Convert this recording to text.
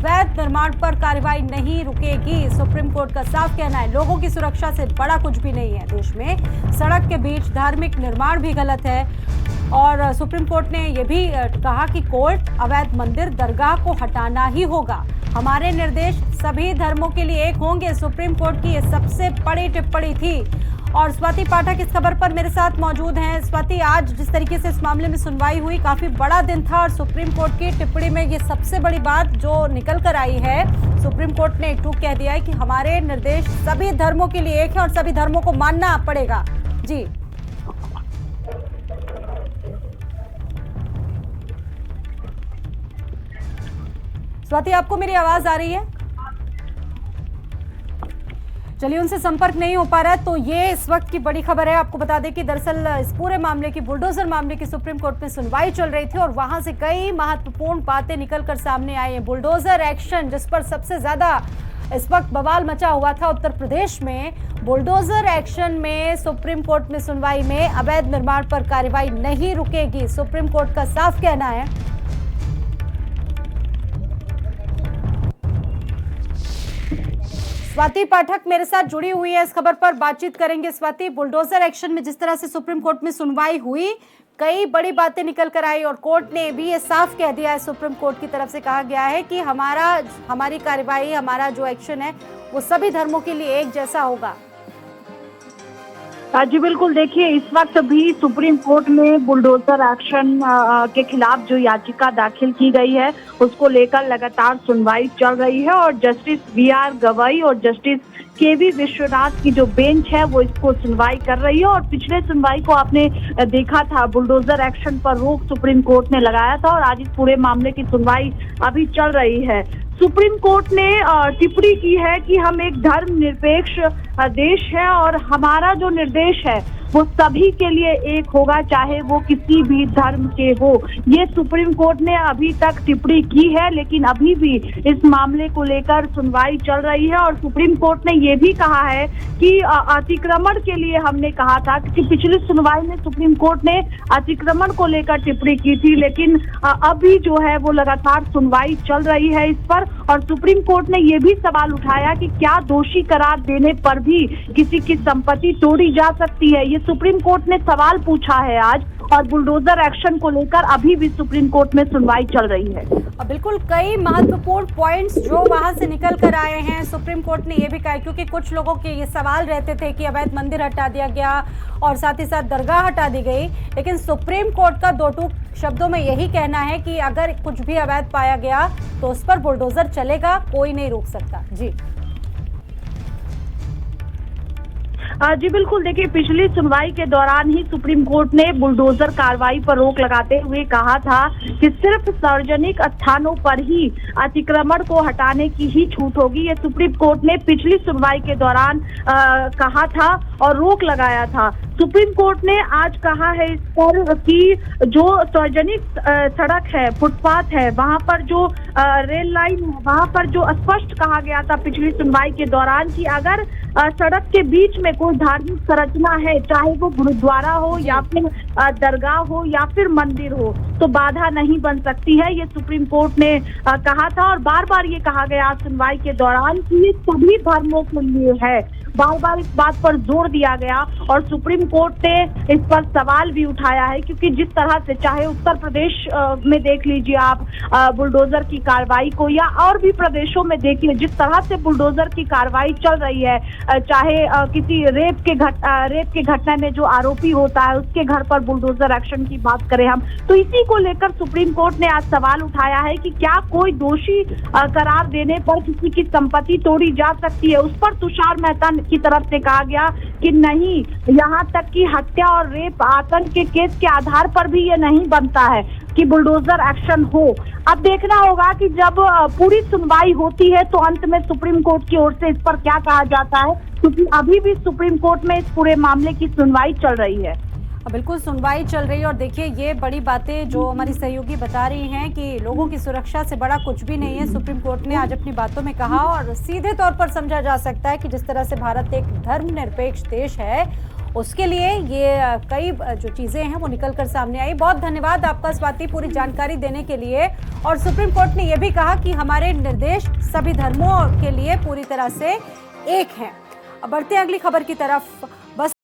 अवैध निर्माण पर कार्रवाई नहीं रुकेगी। सुप्रीम कोर्ट का साफ कहना है, लोगों की सुरक्षा से बड़ा कुछ भी नहीं है देश में। सड़क के बीच धार्मिक निर्माण भी गलत है। और सुप्रीम कोर्ट ने यह भी कहा कि कोर्ट अवैध मंदिर दरगाह को हटाना ही होगा। हमारे निर्देश सभी धर्मों के लिए एक होंगे। सुप्रीम कोर्ट की यह सबसे बड़ी टिप्पणी थी। और स्वाति पाठक इस खबर पर मेरे साथ मौजूद हैं। स्वाति, आज जिस तरीके से इस मामले में सुनवाई हुई, काफी बड़ा दिन था और सुप्रीम कोर्ट की टिप्पणी में ये सबसे बड़ी बात जो निकल कर आई है, सुप्रीम कोर्ट ने एक टूक कह दिया है कि हमारे निर्देश सभी धर्मों के लिए एक है और सभी धर्मों को मानना पड़ेगा। जी स्वाति, आपको मेरी आवाज आ रही है? चलिए, उनसे संपर्क नहीं हो पा रहा है। तो ये इस वक्त की बड़ी खबर है। आपको बता दें कि दरअसल इस पूरे मामले की, बुलडोजर मामले की सुप्रीम कोर्ट में सुनवाई चल रही थी और वहां से कई महत्वपूर्ण बातें निकलकर सामने आई हैं। बुलडोजर एक्शन, जिस पर सबसे ज्यादा इस वक्त बवाल मचा हुआ था उत्तर प्रदेश में, बुलडोजर एक्शन में सुप्रीम कोर्ट में सुनवाई में अवैध निर्माण पर कार्रवाई नहीं रुकेगी। सुप्रीम कोर्ट का साफ कहना है। स्वाति पाठक मेरे साथ जुड़ी हुई है, इस खबर पर बातचीत करेंगे। स्वाति, बुलडोजर एक्शन में जिस तरह से सुप्रीम कोर्ट में सुनवाई हुई, कई बड़ी बातें निकल कर आई और कोर्ट ने भी ये साफ कह दिया है, सुप्रीम कोर्ट की तरफ से कहा गया है कि हमारी कार्रवाई, हमारा जो एक्शन है वो सभी धर्मों के लिए एक जैसा होगा। जी बिल्कुल, देखिए इस वक्त भी सुप्रीम कोर्ट में बुलडोजर एक्शन के खिलाफ जो याचिका दाखिल की गई है उसको लेकर लगातार सुनवाई चल रही है और जस्टिस BR गवई और जस्टिस KV विश्वनाथ की जो बेंच है वो इसको सुनवाई कर रही है। और पिछले सुनवाई को आपने देखा था, बुलडोजर एक्शन पर रोक सुप्रीम कोर्ट ने लगाया था और आज इस पूरे मामले की सुनवाई अभी चल रही है। सुप्रीम कोर्ट ने टिप्पणी की है कि हम एक धर्मनिरपेक्ष देश है और हमारा जो निर्देश है वो सभी के लिए एक होगा, चाहे वो किसी भी धर्म के हो। ये सुप्रीम कोर्ट ने अभी तक टिप्पणी की है, लेकिन अभी भी इस मामले को लेकर सुनवाई चल रही है। और सुप्रीम कोर्ट ने ये भी कहा है कि अतिक्रमण के लिए हमने कहा था कि पिछली सुनवाई में सुप्रीम कोर्ट ने अतिक्रमण को लेकर टिप्पणी की थी, लेकिन अभी जो है वो लगातार सुनवाई चल रही है इस पर। और सुप्रीम कोर्ट ने ये भी सवाल उठाया कि क्या दोषी करार देने पर भी किसी की संपत्ति तोड़ी जा सकती है। ये सुप्रीम कोर्ट ने सवाल पूछा है आज, और बुलडोजर एक्शन को लेकर अभी भी सुप्रीम कोर्ट में सुनवाई चल रही है। बिल्कुल, कई महत्वपूर्ण पॉइंट्स जो वहां से निकल कर आए हैं। सुप्रीम कोर्ट ने यह भी कहा, क्योंकि कुछ लोगों के ये सवाल रहते थे कि अवैध मंदिर हटा दिया गया और साथ ही साथ दरगाह हटा दी गई, लेकिन सुप्रीम कोर्ट का दो टूक शब्दों में यही कहना है कि अगर कुछ भी अवैध पाया गया तो उस पर बुलडोजर चलेगा, कोई नहीं रोक सकता। जी जी बिल्कुल, देखिए पिछली सुनवाई के दौरान ही सुप्रीम कोर्ट ने बुलडोजर कार्रवाई पर रोक लगाते हुए कहा था कि सिर्फ सार्वजनिक स्थानों पर ही अतिक्रमण को हटाने की ही छूट होगी। ये सुप्रीम कोर्ट ने पिछली सुनवाई के दौरान कहा था और रोक लगाया था। सुप्रीम कोर्ट ने आज कहा है इस पर कि जो सार्वजनिक सड़क है, फुटपाथ है, वहां पर जो रेल लाइन है, वहां पर जो स्पष्ट कहा गया था पिछली सुनवाई के दौरान कि अगर सड़क के बीच में कोई धार्मिक संरचना है, चाहे वो गुरुद्वारा हो या फिर दरगाह हो या फिर मंदिर हो, तो बाधा नहीं बन सकती है। ये सुप्रीम कोर्ट ने कहा था और बार बार ये कहा गया सुनवाई के दौरान कि ये सभी धर्मों के लिए है। बार बार इस बात पर जोर दिया गया और सुप्रीम कोर्ट ने इस पर सवाल भी उठाया है, क्योंकि जिस तरह से चाहे उत्तर प्रदेश में देख लीजिए आप बुलडोजर की कार्रवाई को, या और भी प्रदेशों में देखिए जिस तरह से बुलडोजर की कार्रवाई चल रही है, चाहे किसी रेप के घटना में जो आरोपी होता है उसके घर पर बुलडोजर एक्शन की बात करें हम, तो इसी को लेकर सुप्रीम कोर्ट ने आज सवाल उठाया है कि क्या कोई दोषी करार देने पर किसी की संपत्ति तोड़ी जा सकती है। उस पर तुषार मेहता की तरफ से कहा गया कि नहीं, यहाँ तक कि हत्या और रेप आतंक के केस के आधार पर भी ये नहीं बनता है कि बुलडोजर एक्शन हो। अब देखना होगा कि जब पूरी सुनवाई होती है तो अंत में सुप्रीम कोर्ट की ओर से इस पर क्या कहा जाता है, क्योंकि अभी भी सुप्रीम कोर्ट में इस पूरे मामले की सुनवाई चल रही है। बिल्कुल, सुनवाई चल रही है और देखिए ये बड़ी बातें जो हमारी सहयोगी बता रही हैं कि लोगों की सुरक्षा से बड़ा कुछ भी नहीं है, सुप्रीम कोर्ट ने आज अपनी बातों में कहा। और सीधे तौर पर समझा जा सकता है कि जिस तरह से भारत एक धर्मनिरपेक्ष देश है उसके लिए ये कई जो चीज़ें हैं वो निकल कर सामने आई। बहुत धन्यवाद आपका स्वाति पूरी जानकारी देने के लिए। और सुप्रीम कोर्ट ने यह भी कहा कि हमारे निर्देश सभी धर्मों के लिए पूरी तरह से एक हैं। अब बढ़ते हैं अगली खबर की तरफ। बस